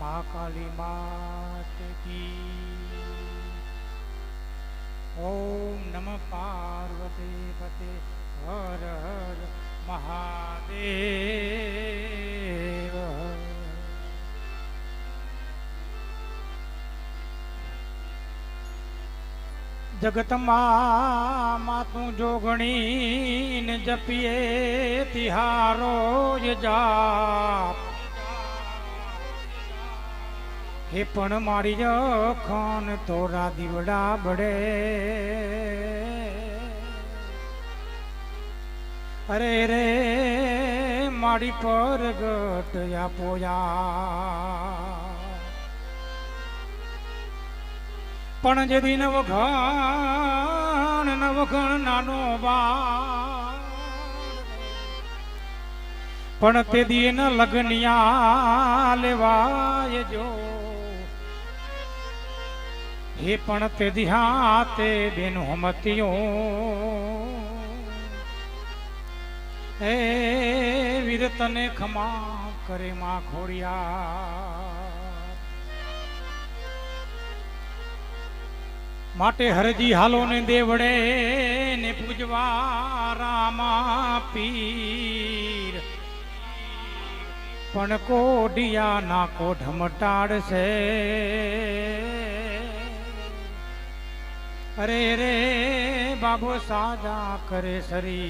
महाकाली मात की। ओम नमः पार्वती पते हर हर महादेव। जगत मातू जोगणी ने जपिए तिहारो ये जाप हे पण मारी जखन तोरा दीवड़ा बड़े अरे रे मारी पर गट या पोया पण जदी नवघण नानो बा पण ते दी न लगनिया लेवाय जो हे पण ते दिहाते बेनु हमतियो हे वीर तने खमा करे मां खोड़िया माटे हरजी हालो ने देवड़े ने पूजवा रामा पीर पण कोडिया ना को ढमटाड़ से अरे रे बाबो साजा करे सरी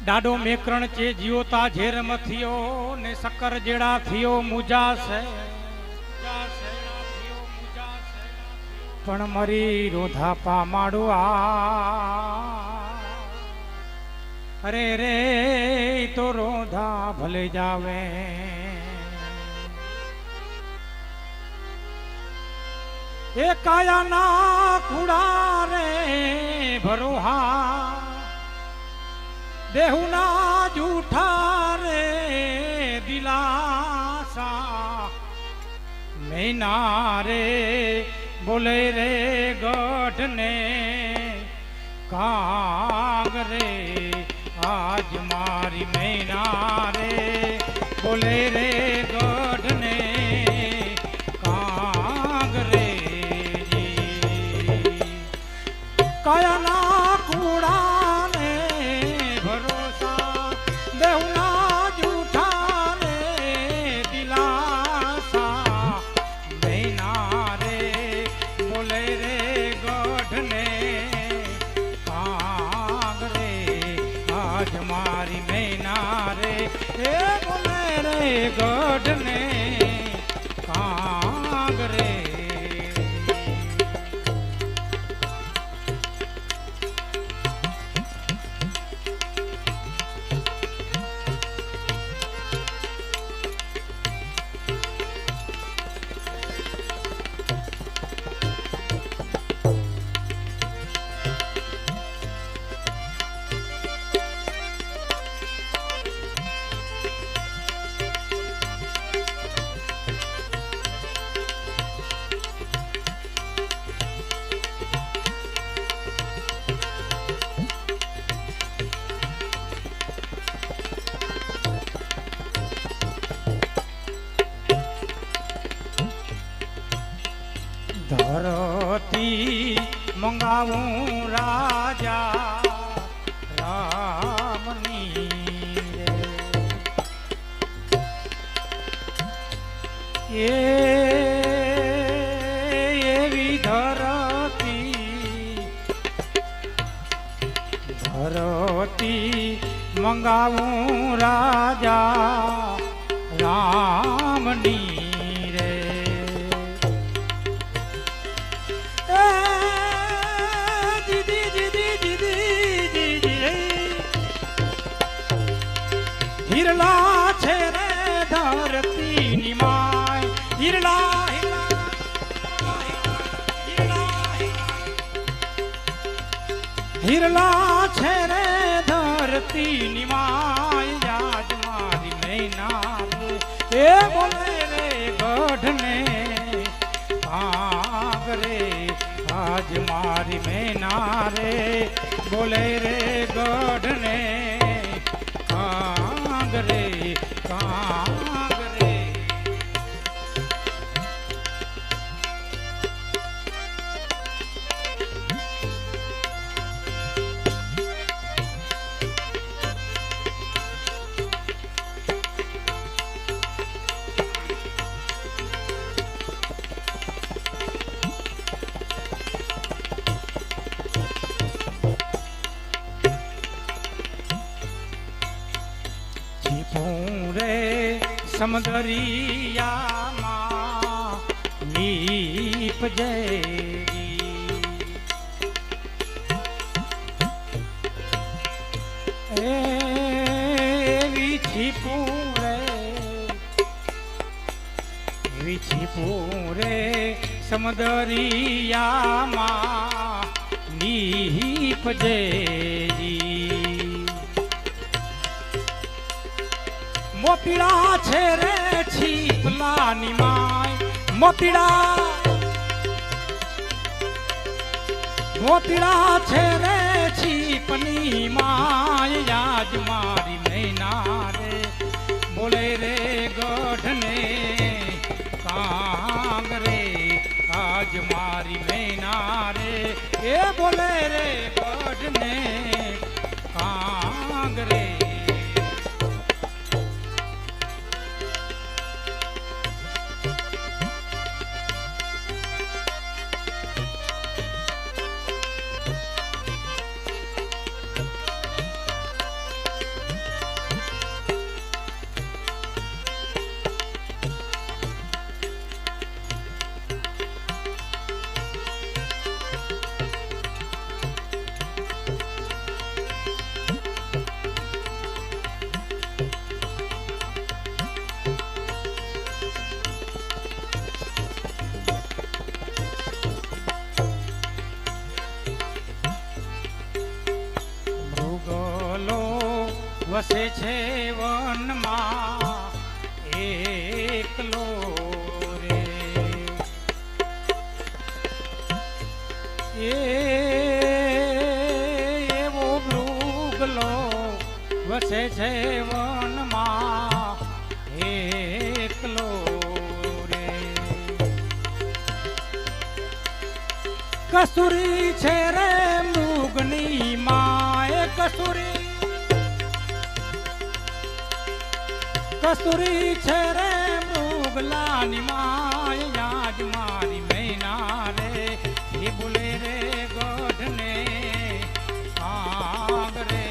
डाडो मेकरण चे जियोता झेर मथियो ने सक्कर जेड़ा थियो मुजा से पण मरी रोधा पामाड़ो आ अरे रे तो रोधा भले जावे ए काया ना खुड़ा रे भरोहा देहु ना झूठा रे दिलासा मैना रे बोले रे गढ़ ने काग रे आज मारी मैना रे बोले रे गढ़ ने काग रे जी काया ना कूड़ा ने भरोसा देहु ना झूठा रे दिलासा मैना रे बोले रे गढ़ ने काग रे आज मारी मैना रे ए बोले रे गढ़ ने काग रे धरती मंगावूं राजा रामनी रे एवी धरती मंगावूं राजा रामनी हिरला छे रे धरती निमाय हिरला हिरला छे रे धरती निमाय आज मारी मैना रे ए बोले रे गढ़ ने काग रे आज मारी मैना रे बोले रे गढ़ ने काग રે કાંગ રે. રે સમદરિયામાં નીપજે એવી છીપું રે સમદરિયામાં નીપજે. મોતીડા છે રે છીપલાની માય મોતીડા છે રે છીપની માય યાદ મારી મૈના રે બોલે રે ગઢને કાંગ રે આજ મારી મૈના રે એ બોલે રે ગઢને કાંગ રે. વસે છે વનમાં એકલો રે એવો મૃગલો વસે છે વનમાં એકલો રે. કસ્તુરી છે રે મૃગની માએ કસ્તુરી છે રે મૃગલાની માય યાદ મારી મૈના રે એ બોલે રે ગઢને કાંગ રે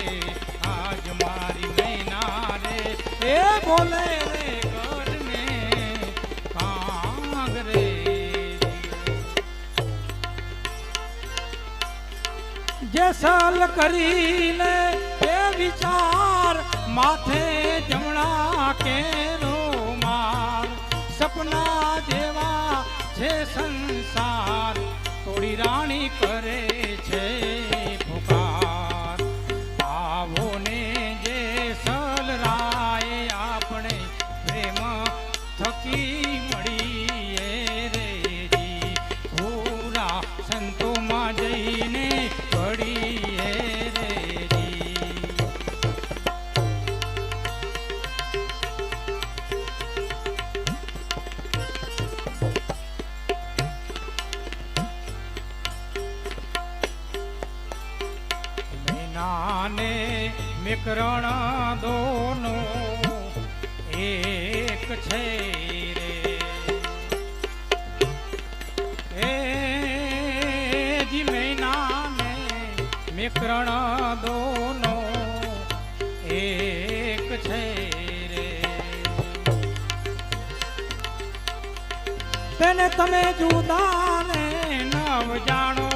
આજ મારી મૈના રે એ બોલે રે ગઢને કાંગ રે. જે સાલ કરી લે એ વિચાર માથે જમણા કેરો માર સપના જેવા છે સંસાર થોડી રાણી કરે છે પુકાર. આવો ને જે સલરાય આપણે પ્રેમ થકી મળીએ રેજી પૂરા સંતોમાં જઈને પડીએ રેજી. નાને મિકરણ દોનો એક છે રે એ જી મૈનાને મિકરણ દોનો એક છે રે. તેને તમે જુદા ને નવ જાણો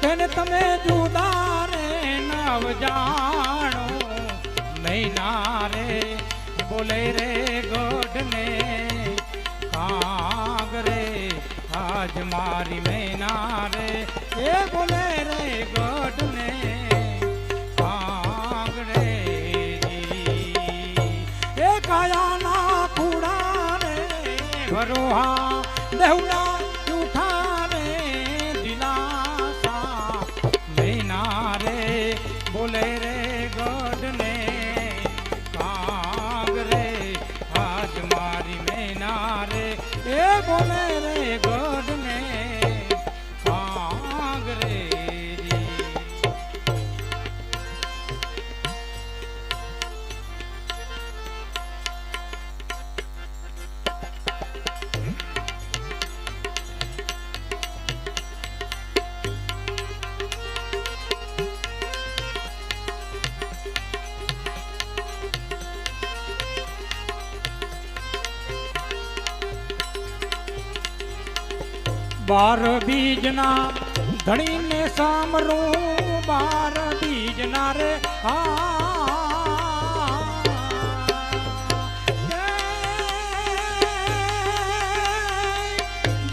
તેને તમે જુદા રે નવ જાણો મૈના રે બોલે રે ગઢને કાંગ રે આજ મારી મૈના રે એ બોલે રે ગઢને કાંગ રે. એ કાયાના કુડા રે ભરોહા દેવડા બાર બીજના ધણીને સામરું, બાર બીજના રે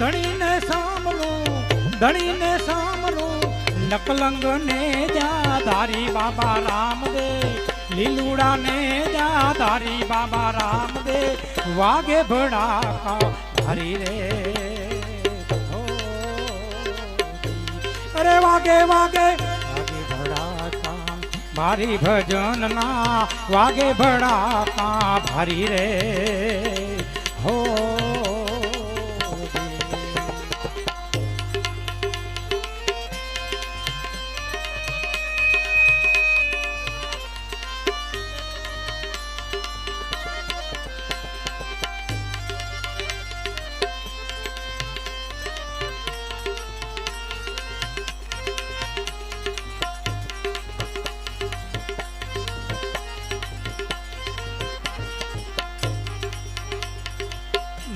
ધણીને સામરું, ધણીને સામરું, નકલંગ ને જા ધારી બાબા રામદેવ, લીલુડા ને જા ધારી બાબા રામદેવ, વાગે ભડાકા ભારી રે, અરે વાગે વાગે વાગે ભડાકા ભારી ભજન ના, વાગે ભડાકા ભારી રે હો.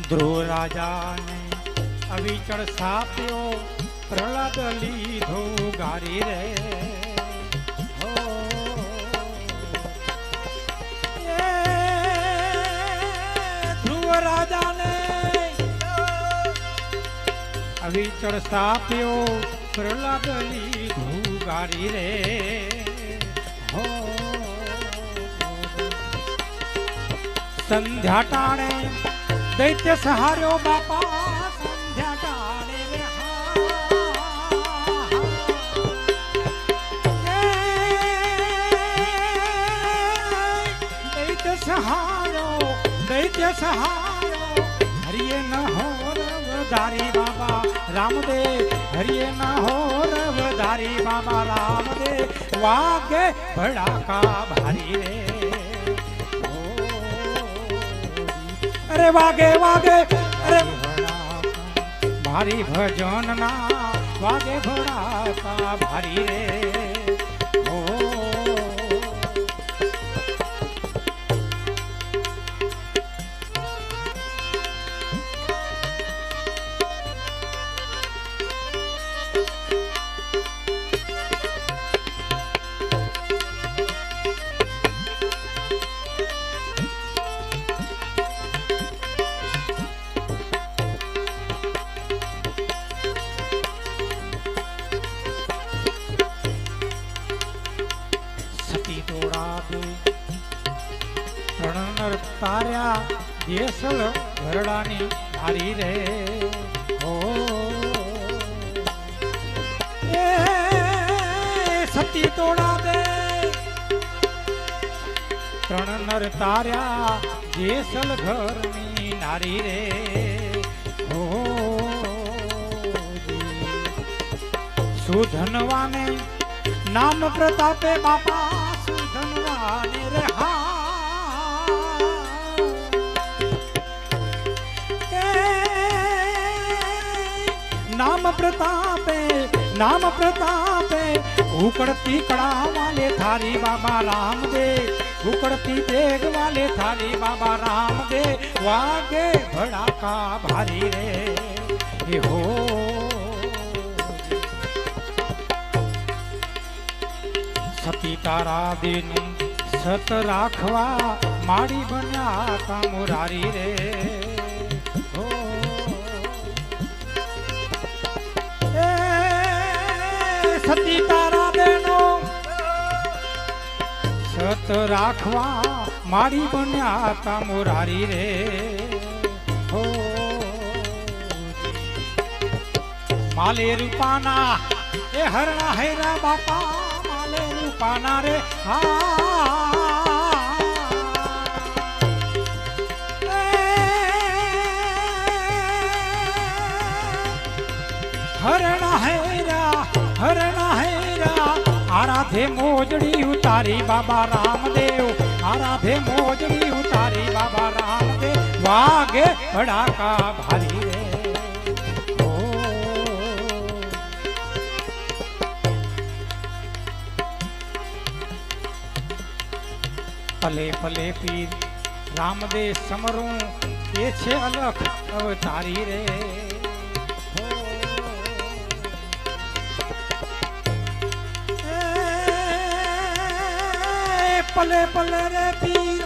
ધ્રુવ રાજાને અવિચળ સાપ્યો, પ્રહલાદ લીધો ગારી રે હો. ધ્રુવ રાજાને અવિચળ સાપ્યો, પ્રહલાદ લીધો ગારી રે હો. સંધ્યા ટાણે દૈત્ય સહાર્યો બાપા, સંધ્યા ટાણે રે દૈત્ય સહાર્યો, દૈત્ય સહાર્યો, હરિયે ન હોર વધારી બાબા રામદેવ, હરિયે ન હોર વધારી બાબા રામદેવ, વાગે ભડાકા ભારી રે, અરે વાગે વાગે અરે ભારી ભજન ના, વાગે ભડાકા ભારી રે હો. તાર્યા જેસલ ઘરડાની હારી રે હો. એ સતી તોડા દે ત્રણ નર તાર્યા જેસલ ઘરની નારી રે હો. સુધનવાને નામ પ્રતાપે બાપા, સુધનવાને રે હા. નામ પ્રતાપે, નામ પ્રતાપે, ઉકળતી કળા વાલે થારી બાબા રામદેવ, ઉકળતી તેગ વાલે થારી બાબા રામદેવ, વાગે ભડાકા ભારી રે હો. સતી તારા દેનું સત રાખવા, માડી બન્યા તા મુરારી રે હો. સતી તારા દેનો સત રાખવા, માડી બન્યા તા મુરારી રે હો. માલે રૂપાના એ હરણા હેરા બાપા, માલે રૂપાના રે હા. હરણા હેરા, હરણા હેરા, આરાધે મોજડી ઉતારી બાબા રામદેવ, આરાધે મોજડી ઉતારી બાબા રામદેવ, વાગે ભડાકા ભારી રે હો. પલે પલે પીર રામદેવ સમરું, એ છે અલખ અવતારી રે હો. पले पले रे पीर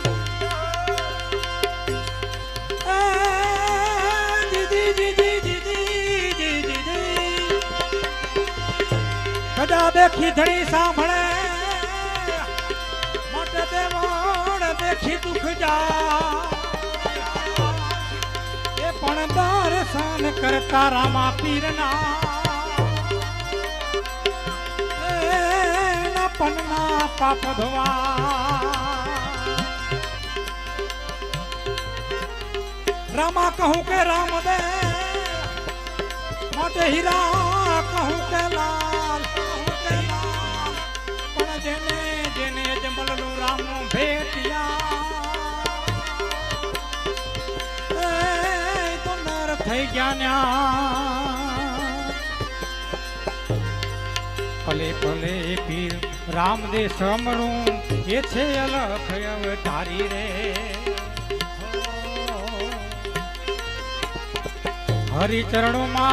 दीदी दीदी दीदी दीदी कदा देखी धड़ी सांभळे मट देवण देखी दुख जा ए पण दर्शन करता रामा पीरना पन्ना पाप धोवा रामा कहूं के राम दे मोटे हीरा कहूं के लाल पण जेने जेने जमल नु रामो भेटिया तो नर થઈ ગયા ન્યા पले पले पीर राम दे समरू ये छे अलख अवतारी रे हरि चरणों मा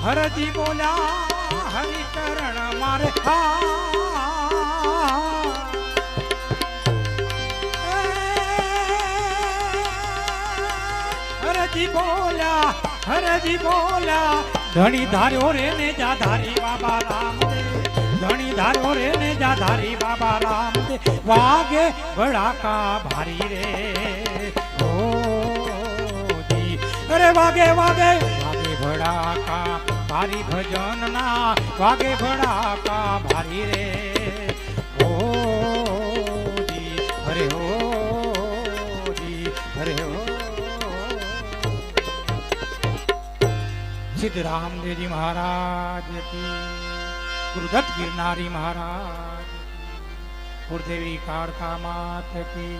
हरजी बोला हरि चरण मारे हरजी बोला धनी धार्यो रे ने जा धारी बाबा राम दे धनी धार्यो रे ने जा धारी बाबा राम दे वागे बड़ा का भारी रे ओ जी अरे वागे वागे वागे बड़ा का भारी भजन ना वागे बड़ा का भारी रे ओ जी अरे ओ जी अरे ओ सिद्ध रामदेव जी महाराज की गुरुदत्त गिरनारी महाराज गुरुदेवी काड़का मात की